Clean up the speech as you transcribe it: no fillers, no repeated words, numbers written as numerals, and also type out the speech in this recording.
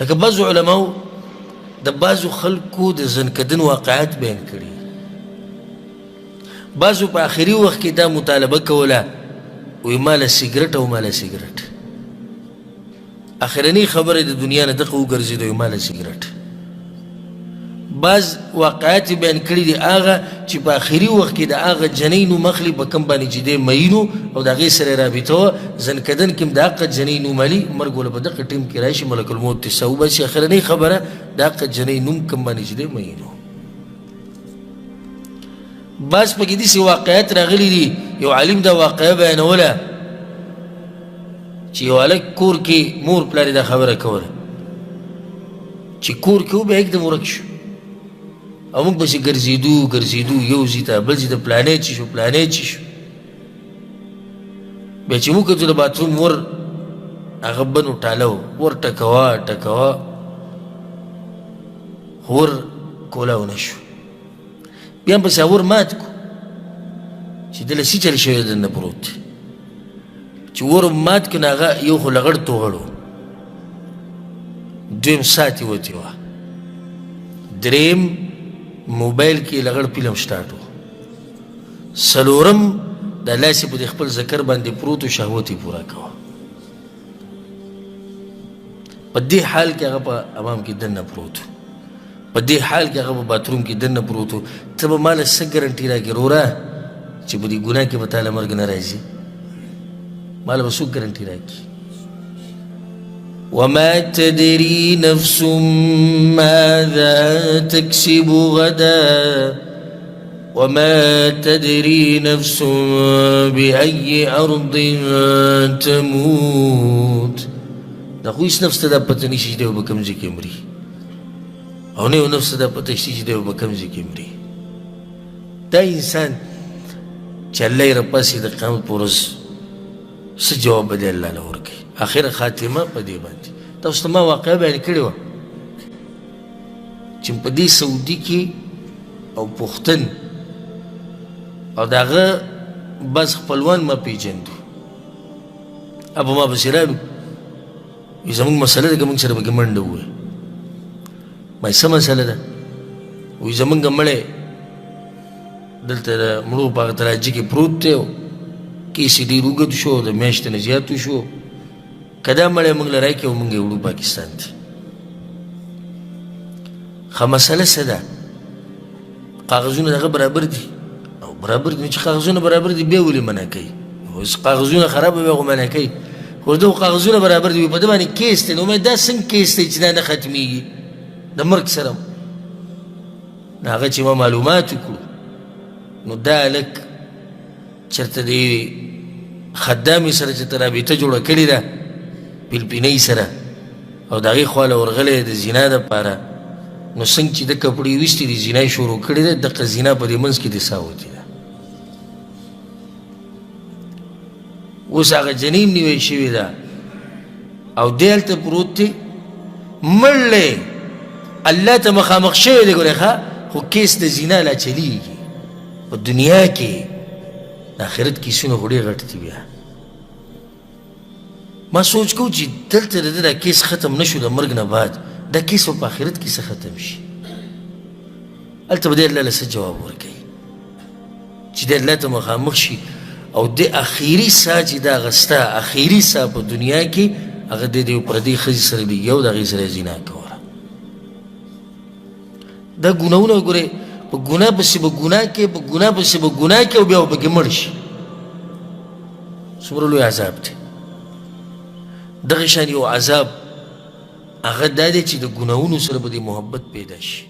لکه بعضو علماو د بعضو خلکو د زنکدن واقعات بیان کړي بعضو په آخري وخت کې دا مطالبه کوله وی ماله سیګرټ او ماله سیګرټ اخرنی خبره د دنیا نه دغه وګرځېد وی ماله سیګرټ بعض واقعات بیان کړي دي هغه چې په آخري وخت کې د هغه جنۍ نوم اخلي په کوم باندې چې دی مینو او د هغې سره یې رابطه وه زنکدن کې هم د هغه جنۍ نوم علي مرګ وله په دغه ټیم کې راشي ملک الموت ته سه وباسي اخرنۍ خبره د هغه جنۍ نوم کوم باندې چې دی مینو بعض پکې داسې واقعات راغلي دي یو عالم دا واقعه بیانوله چې یو هلک کور کې مور پلار دا خبره کوله چې کور کې و بیا یکدم ورک شو او موږ پسې ګرځېدو یو ځای ته بل ځای ته پلانی چې شو بیا چې موږ کتو د باتروم ور هغه بند وټاله و ور ټکوه ور کولی ونه شو بیا هم پسې ور مات کو چې دله سیچل شوی دننه پروت چې ور مات کو نو هغه یو خو لغړ توغړ و دویم ساعت یې وتې وه دریم موبایل کې لغړ فلم سټارټ و څلورم دا لاس یې په دې خپل ذکر باندې پروت و شهوت یې پوره کوه په دې حال کې هغه په امام کې دننه پروت و په دې حال کې هغه په باتروم کې دننه پروت و ته به ماله څه ګرنټي راکړې وروره چې په دې ګناه کې به تاله مرګ نه راځي ماله به څوک ګرنټي راکړي وما تدري نفس ماذا تكسب غدا وما تدري نفس بأي أرض تموت دا خو هیڅ نفس ته دا پته نشي چې دی به کوم ځای کې مري او نه یو نفس ته دا پته شته چې دی به کوم ځای کې مري دا انسان چې الله یې راپاسي د قیامت په ورځ څه جواب به دی الله له ورکوي آخر خاتمه په دې باندې تاسو ته ما واقعه بیان کړې وه چې په دې سعودي کې او پښتن او د هغه بس خپلوان ما پېژندو ابو ما پسې راغلو وایي زموږ مسله ده که موږ سره پکې منډه ووایو ما څه مسله ده وایي زموږ مړی دلته د مړو په هغه تراجي کې پروت دی کیس یې ډېر اوږد شو د میاشتې نه زیات شو که دا مړی موږ له راکړي او موږ یې وړو پاکستان ته ښه مسله څه ده کاغذونه د هغه برابر دي او برابر دي چې کاغذونه برابر دي بیا ولې منع کوي اوس کاغذونه خرابه وي خو منع کوي خو ده کاغذونه برابر دي په ده باندې کیس دی نو دا څنګه کیس دی چې دا نه ختمېږي د مرګ سره نو هغه چې ما معلومات وکړو نو دا هلک چېرته د خدامې سره چې ته رابطه جوړه کړې ده فلپینۍ سره او د هغې خواله ورغلی د زنا دپاره نو څنګه چې ده کپړې ویستې دي زنا یې شروع کړې ده دقه زنا په دې منځ کې د ساوتې ده اوس هغه جنۍ نیوی شوې ده او دی هلته پروت دی مړ دی الله ته مخامخ شوی دی ګورې ښه خو کیس د زنا لا چلیږي په دنیا کې د آخرت کیسونه خو ډېر غټ دي بیا ما سوچ کوو چې دلته د ده دا کیس ختم نه شو د مرګ نه بعد دا کیس به په آخرت کې څه ختم شي هلته به دی الله له څه جواب ورکوي چې دی الله ته مخامخ شي او د اخري ساه چې دا اخیسته اخري ساه په دنیا کې هغه د یو پردۍ ښځې سره لګي او د هغې سره یې زنا کوله دا ګناهونه وګورئ په ګناه پسې به ګناه کې په ګناه پسې به ګناه کې او بیا به پکې مړ شي څومره لوی عذاب دی دغه شان یو عذاب هغه دا دی چې د ګناهونو سره به دې محبت پیدا شي